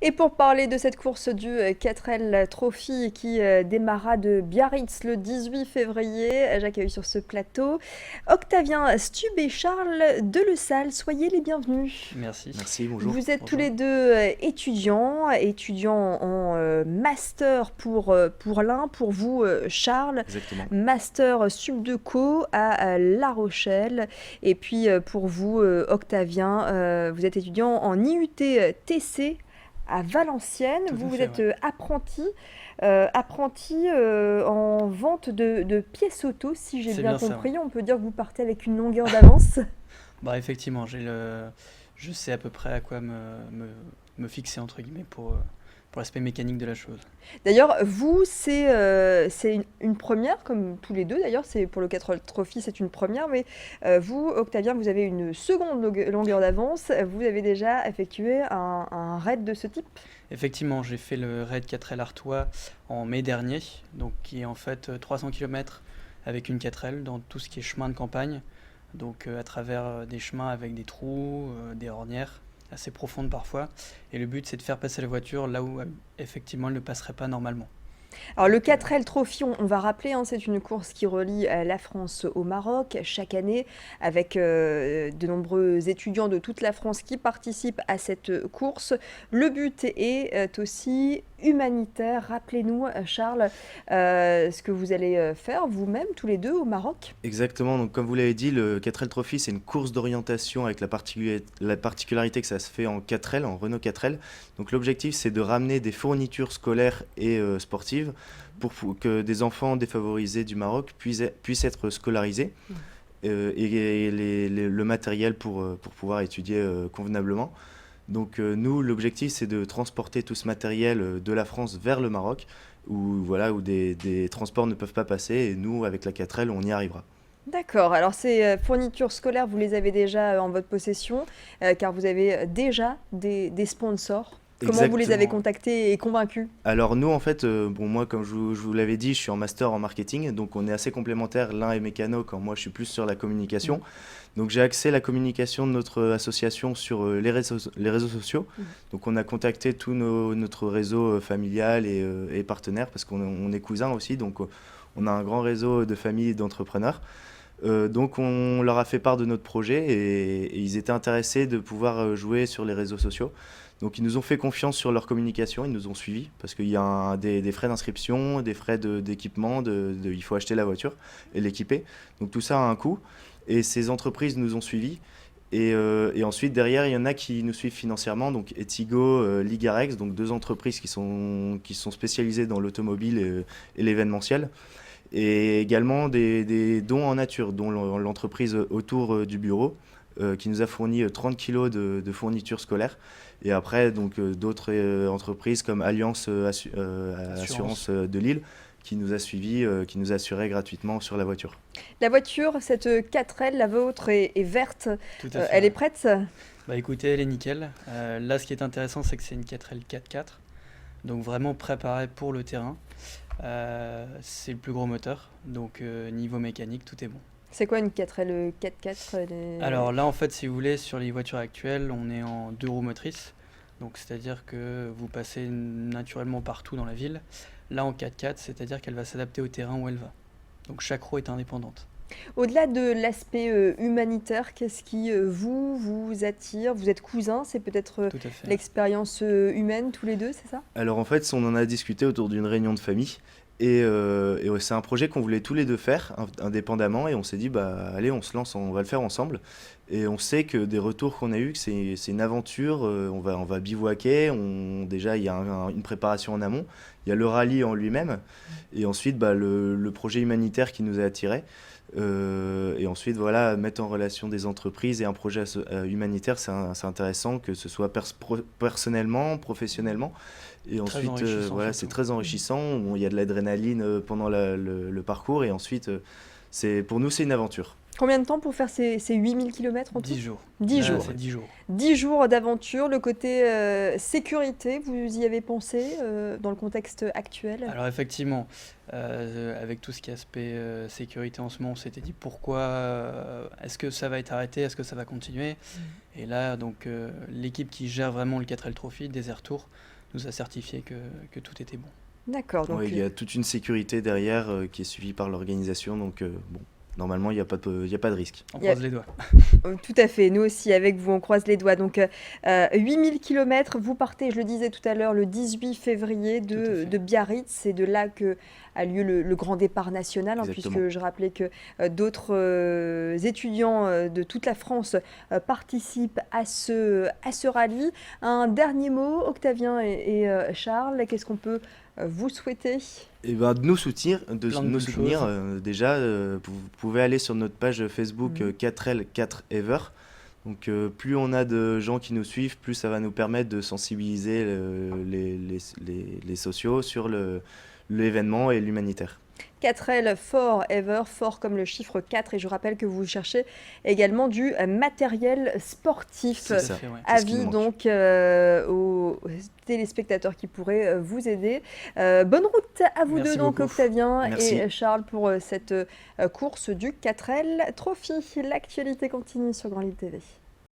Et pour parler de cette course du 4L Trophy qui démarra de Biarritz le 18 février, j'accueille sur ce plateau Octavien Stub et Charles Delessal. Soyez les bienvenus. Merci. Merci, bonjour. Vous êtes tous Bonjour. les deux étudiants en master pour l'un, pour vous Charles, Exactement. master Subdeco à La Rochelle, et puis pour vous Octavien, vous êtes étudiant en IUT TC à Valenciennes. Tout à Vous fait, êtes ouais. apprenti en vente de pièces auto, si j'ai C'est bien bien ça, compris. ouais. On peut dire que vous partez avec une longueur d'avance. Bah effectivement, je sais à peu près à quoi me fixer entre guillemets pour l'aspect mécanique de la chose. D'ailleurs, vous, c'est une première, comme tous les deux d'ailleurs, c'est pour le 4 Trophy, c'est une première, mais vous, Octavien, vous avez une seconde longueur d'avance. Vous avez déjà effectué un raid de ce type? Effectivement, j'ai fait le raid 4L Artois en mai dernier, donc qui est en fait 300 km avec une 4L dans tout ce qui est chemin de campagne, donc à travers des chemins avec des trous, des ornières assez profondes parfois, et le but c'est de faire passer la voiture là où effectivement elle ne passerait pas normalement. Alors le Donc, 4L Trophy, on va rappeler, hein, c'est une course qui relie la France au Maroc chaque année, avec de nombreux étudiants de toute la France qui participent à cette course. Le but est aussi humanitaire. Rappelez-nous, Charles, ce que vous allez faire vous-même, tous les deux, au Maroc. Exactement, donc comme vous l'avez dit, le 4L Trophy, c'est une course d'orientation avec la particularité que ça se fait en 4L, en Renault 4L. Donc l'objectif, c'est de ramener des fournitures scolaires et sportives pour que des enfants défavorisés du Maroc puissent être scolarisés et le matériel pour pouvoir étudier convenablement. Donc nous, l'objectif, c'est de transporter tout ce matériel de la France vers le Maroc, où des transports ne peuvent pas passer, et nous, avec la 4L, on y arrivera. D'accord, alors ces fournitures scolaires, vous les avez déjà en votre possession, car vous avez déjà des sponsors. Comment vous les avez Exactement. contactés et convaincus? Alors nous, en fait, bon, moi, comme je vous l'avais dit, je suis en master en marketing, donc on est assez complémentaires. L'un est mécano, quand moi, je suis plus sur la communication. Donc j'ai axé la communication de notre association sur les réseaux sociaux. Mhm. Donc on a contacté tout notre réseau familial et partenaires, parce qu'on est cousins aussi, donc on a un grand réseau de familles et d'entrepreneurs. Donc on leur a fait part de notre projet, et ils étaient intéressés de pouvoir jouer sur les réseaux sociaux. Donc ils nous ont fait confiance sur leur communication, ils nous ont suivis, parce qu'il y a des frais d'inscription, des frais d'équipement, il faut acheter la voiture et l'équiper. Donc tout ça a un coût, et ces entreprises nous ont suivis. Et ensuite, derrière, il y en a qui nous suivent financièrement, donc Etigo, Ligarex, donc deux entreprises qui sont spécialisées dans l'automobile et l'événementiel. Et également des dons en nature, dont l'entreprise autour du bureau, qui nous a fourni 30 kilos de fournitures scolaires. Et après, donc d'autres entreprises comme Alliance Assurance. Assurance de Lille, qui nous a suivis, qui nous assurait gratuitement sur la voiture. La voiture, cette 4L, la vôtre est verte, Tout à fait, elle est ouais. prête? Bah écoutez, elle est nickel. Là, ce qui est intéressant, c'est que c'est une 4L 4x4, donc vraiment préparée pour le terrain. C'est le plus gros moteur, donc niveau mécanique, tout est bon. C'est quoi une 4L 4x4? Alors là, en fait, si vous voulez, sur les voitures actuelles, on est en deux roues motrices, donc c'est-à-dire que vous passez naturellement partout dans la ville. Là, en 4x4, c'est-à-dire qu'elle va s'adapter au terrain où elle va. Donc chaque roue est indépendante. Au-delà de l'aspect humanitaire, qu'est-ce qui vous attire? Vous êtes cousins, c'est peut-être Tout à fait. l'expérience humaine tous les deux, c'est ça? Alors en fait, on en a discuté autour d'une réunion de famille, et ouais, c'est un projet qu'on voulait tous les deux faire indépendamment, et on s'est dit, bah allez, on se lance, on va le faire ensemble. Et on sait que des retours qu'on a eus, que c'est une aventure, on va bivouaquer, déjà il y a une préparation en amont, il y a le rallye en lui-même, et ensuite bah, le projet humanitaire qui nous a attirés. Et ensuite, voilà, mettre en relation des entreprises et un projet humanitaire, c'est intéressant, que ce soit personnellement, professionnellement. Et Très ensuite, enrichissant voilà, c'est surtout. très enrichissant. Bon, il y a de l'adrénaline pendant le parcours, et ensuite, pour nous, c'est une aventure. Combien de temps pour faire ces 8000 km en tout? 10 jours. 10 Là, jours. c'est 10 jours. 10 jours d'aventure. Le côté sécurité, vous y avez pensé dans le contexte actuel? Alors effectivement, avec tout ce qui est aspect sécurité en ce moment, on s'était dit pourquoi, est-ce que ça va être arrêté, est-ce que ça va continuer? Et là, donc, l'équipe qui gère vraiment le 4L Trophy, Desert Tour, nous a certifié que tout était bon. D'accord, donc Ouais, il y a toute une sécurité derrière qui est suivie par l'organisation, donc bon, normalement, il n'y a pas il y a pas de risque. On Il y a- croise les doigts. tout à fait, nous aussi avec vous, on croise les doigts. Donc 8000 km, vous partez, je le disais tout à l'heure, le 18 février Tout à fait. de Biarritz. C'est de là que a lieu le grand départ national, hein, Exactement. puisque je rappelais que d'autres étudiants de toute la France participent à ce rallye. Un dernier mot, Octavien et Charles, qu'est-ce qu'on peut vous souhaiter? Et ben, de nous soutenir, Plein de bonnes soutenir choses. déjà, vous pouvez aller sur notre page Facebook Mhm. 4L 4 Ever. Donc plus on a de gens qui nous suivent, plus ça va nous permettre de sensibiliser les sociaux sur l'événement et l'humanitaire. 4L Forever, fort comme le chiffre 4. Et je rappelle que vous cherchez également du matériel sportif. C'est Tout à ça. fait, ouais. C'est ce qui nous Avis manque. donc aux téléspectateurs qui pourraient vous aider. Bonne route à vous Merci deux, donc beaucoup. Octavien Merci. et Charles, pour cette course du 4L Trophy. L'actualité continue sur Grand Livre TV.